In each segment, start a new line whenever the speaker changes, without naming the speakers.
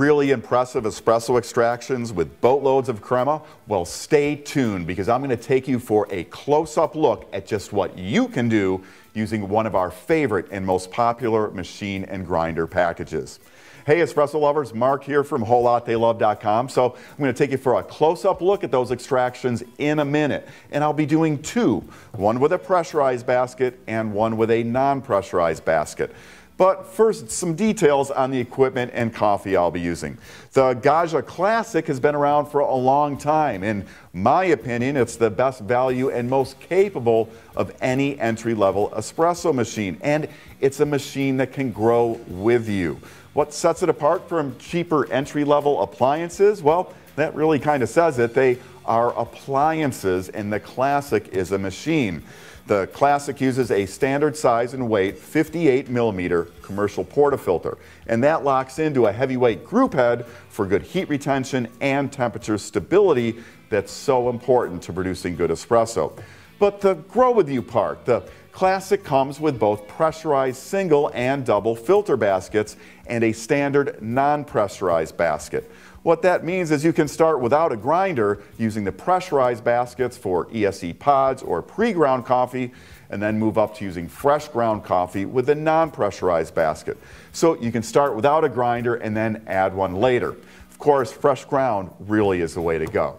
Really impressive espresso extractions with boatloads of crema? Well, stay tuned because I'm going to take you for a close-up look at just what you can do using one of our favorite and most popular machine and grinder packages. Hey espresso lovers, Mark here from WholeLatteLove.com. So I'm going to take you for a close-up look at those extractions in a minute. And I'll be doing two, one with a pressurized basket and one with a non-pressurized basket. But first, some details on the equipment and coffee I'll be using. The Gaja Classic has been around for a long time. In my opinion, it's the best value and most capable of any entry-level espresso machine. And it's a machine that can grow with you. What sets it apart from cheaper entry-level appliances? Well, that really kind of says it. They are appliances, and the Classic is a machine. The Classic uses a standard size and weight 58mm commercial portafilter, and that locks into a heavyweight group head for good heat retention and temperature stability that's so important to producing good espresso. But the grow with you part, the Classic comes with both pressurized single and double filter baskets and a standard non-pressurized basket. What that means is you can start without a grinder using the pressurized baskets for ESE pods or pre-ground coffee, and then move up to using fresh ground coffee with the non-pressurized basket. So you can start without a grinder and then add one later. Of course, fresh ground really is the way to go.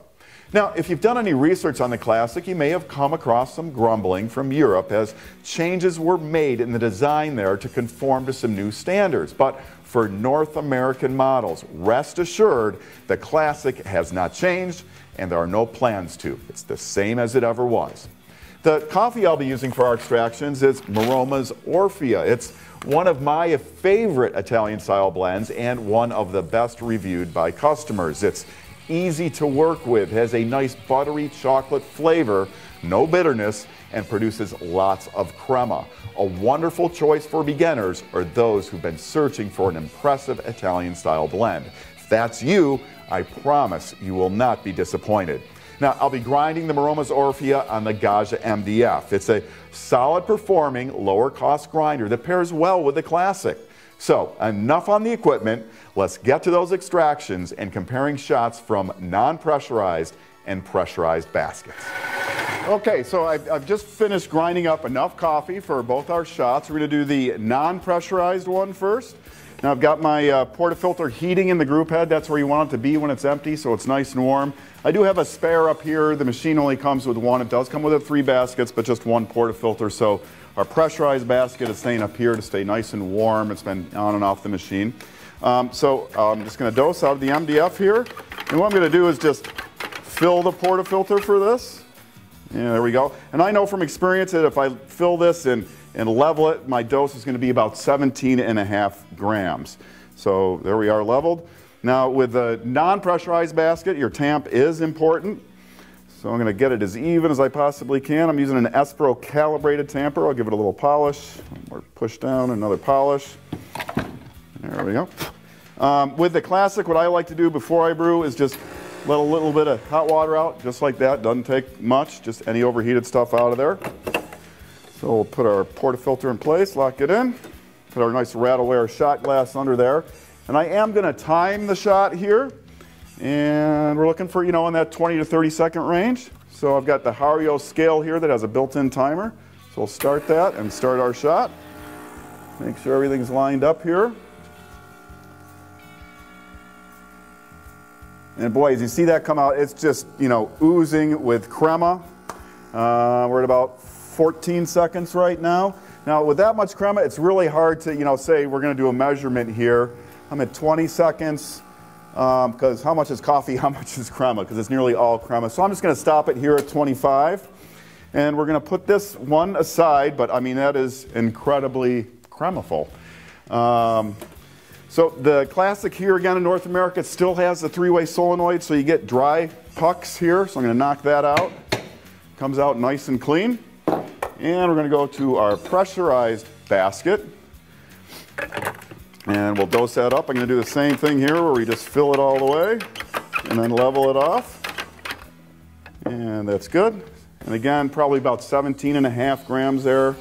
Now, if you've done any research on the Classic, you may have come across some grumbling from Europe as changes were made in the design there to conform to some new standards. But for North American models, rest assured the Classic has not changed and there are no plans to. It's the same as it ever was. The coffee I'll be using for our extractions is Maroma's Orphea. It's one of my favorite Italian-style blends and one of the best reviewed by customers. It's easy to work with, has a nice buttery chocolate flavor, no bitterness, and produces lots of crema. A wonderful choice for beginners or those who've been searching for an impressive Italian-style blend. If that's you, I promise you will not be disappointed. Now, I'll be grinding the Maroma's Orphea on the Gaja MDF. It's a solid performing, lower cost grinder that pairs well with the Classic. So, enough on the equipment. Let's get to those extractions and comparing shots from non-pressurized and pressurized baskets. Okay, so I've just finished grinding up enough coffee for both our shots. We're going to do the non-pressurized one first. Now I've got my portafilter heating in the group head. That's where you want it to be when it's empty, so it's nice and warm. I do have a spare up here. The machine only comes with one. It does come with 3 baskets, but just one portafilter. So our pressurized basket is staying up here to stay nice and warm. It's been on and off the machine. So I'm just going to dose out of the MDF here. And what I'm going to do is just fill the portafilter for this. Yeah, there we go. And I know from experience that if I fill this and level it, my dose is going to be about 17.5 grams. So there we are leveled. Now with the non-pressurized basket, your tamp is important. So I'm going to get it as even as I possibly can. I'm using an Espresso calibrated tamper. I'll give it a little polish. Or push down, another polish. There we go. With the Classic, what I like to do before I brew is just let a little bit of hot water out, just like that. Doesn't take much, just any overheated stuff out of there. So we'll put our portafilter in place, lock it in, put our nice Rattleware shot glass under there. And I am going to time the shot here. And we're looking for, in that 20 to 30 second range. So I've got the Hario scale here that has a built-in timer. So we'll start that and start our shot. Make sure everything's lined up here. And boy, as you see that come out, it's just, oozing with crema. We're at about 14 seconds right now. Now, with that much crema, it's really hard to, say we're going to do a measurement here. I'm at 20 seconds. Because how much is coffee, how much is crema? Because it's nearly all crema. So I'm just going to stop it here at 25. And we're going to put this one aside, but I mean, that is incredibly cremaful. So the Classic here again in North America, it still has the 3-way solenoid, so you get dry pucks here. So I'm going to knock that out. Comes out nice and clean. And we're going to go to our pressurized basket. And we'll dose that up. I'm going to do the same thing here where we just fill it all the way and then level it off. And that's good. And again, probably about 17.5 grams there.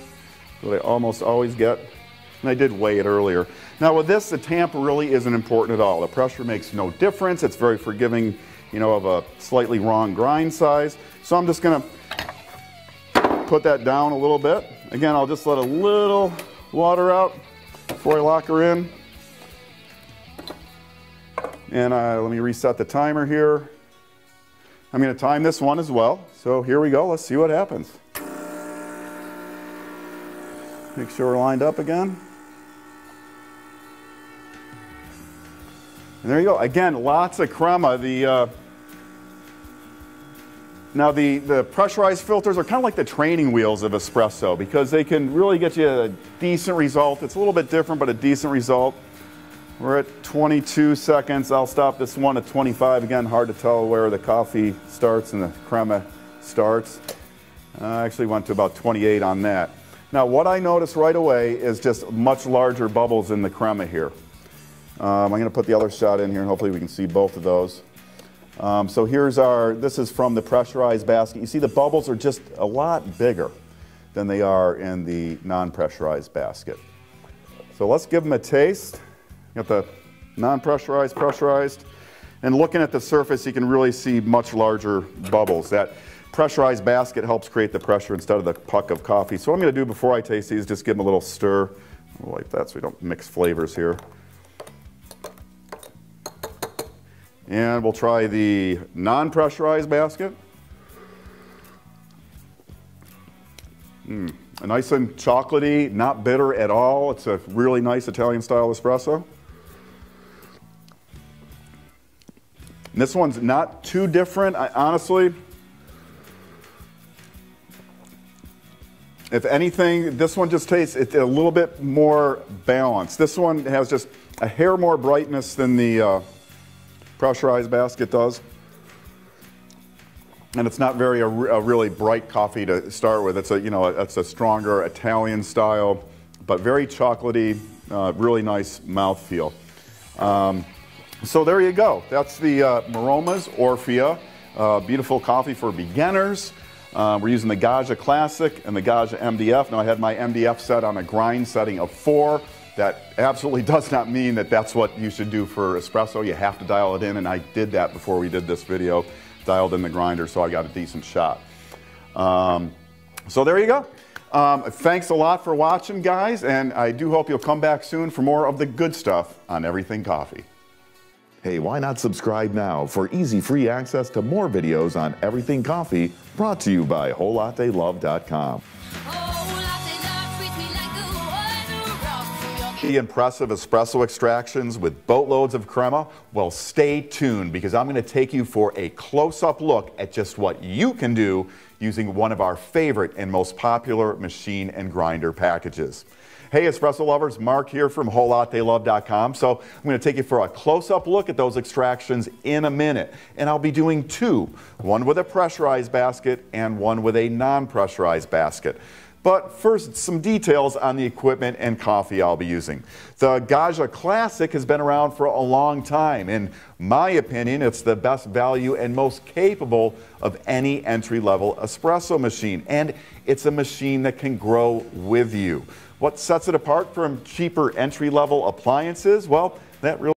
What I almost always get. And I did weigh it earlier. Now with this, the tamp really isn't important at all. The pressure makes no difference. It's very forgiving, of a slightly wrong grind size. So I'm just gonna put that down a little bit. Again, I'll just let a little water out before I lock her in. And let me reset the timer here. I'm going to time this one as well. So here we go. Let's see what happens. Make sure we're lined up again. And there you go. Again, lots of crema. Now the pressurized filters are kind of like the training wheels of espresso because they can really get you a decent result. It's a little bit different, but a decent result. We're at 22 seconds. I'll stop this one at 25. Again, hard to tell where the coffee starts and the crema starts. I actually went to about 28 on that. Now what I noticed right away is just much larger bubbles in the crema here. I'm going to put the other shot in here and hopefully we can see both of those. So here's this is from the pressurized basket. You see the bubbles are just a lot bigger than they are in the non-pressurized basket. So let's give them a taste. Got the non-pressurized, pressurized, and looking at the surface you can really see much larger bubbles. That pressurized basket helps create the pressure instead of the puck of coffee. So what I'm going to do before I taste these, just give them a little stir like that so we don't mix flavors here. And we'll try the non-pressurized basket. Nice and chocolatey, not bitter at all. It's a really nice Italian style espresso. And this one's not too different. Honestly, if anything, this one just tastes a little bit more balanced. This one has just a hair more brightness than the pressurized basket does. And it's not a really bright coffee to start with. It's it's a stronger Italian style, but very chocolatey, really nice mouthfeel. So there you go. That's the Maroma's Orphea, beautiful coffee for beginners. We're using the Gaja Classic and the Gaja MDF. Now I had my MDF set on a grind setting of 4. That absolutely does not mean that that's what you should do for espresso. You have to dial it in, and I did that before we did this video. Dialed in the grinder, so I got a decent shot. So there you go. Thanks a lot for watching, guys, and I do hope you'll come back soon for more of the good stuff on Everything Coffee.
Hey, why not subscribe now for easy free access to more videos on Everything Coffee, brought to you by WholeLatteLove.com.
Impressive espresso extractions with boatloads of crema? Well, stay tuned because I'm going to take you for a close-up look at just what you can do using one of our favorite and most popular machine and grinder packages. Hey espresso lovers, Mark here from WholeLatteLove.com. So I'm going to take you for a close-up look at those extractions in a minute. And I'll be doing 2, one with a pressurized basket and one with a non-pressurized basket. But first, some details on the equipment and coffee I'll be using. The Gaja Classic has been around for a long time. In my opinion, it's the best value and most capable of any entry-level espresso machine. And it's a machine that can grow with you. What sets it apart from cheaper entry-level appliances? Well, that really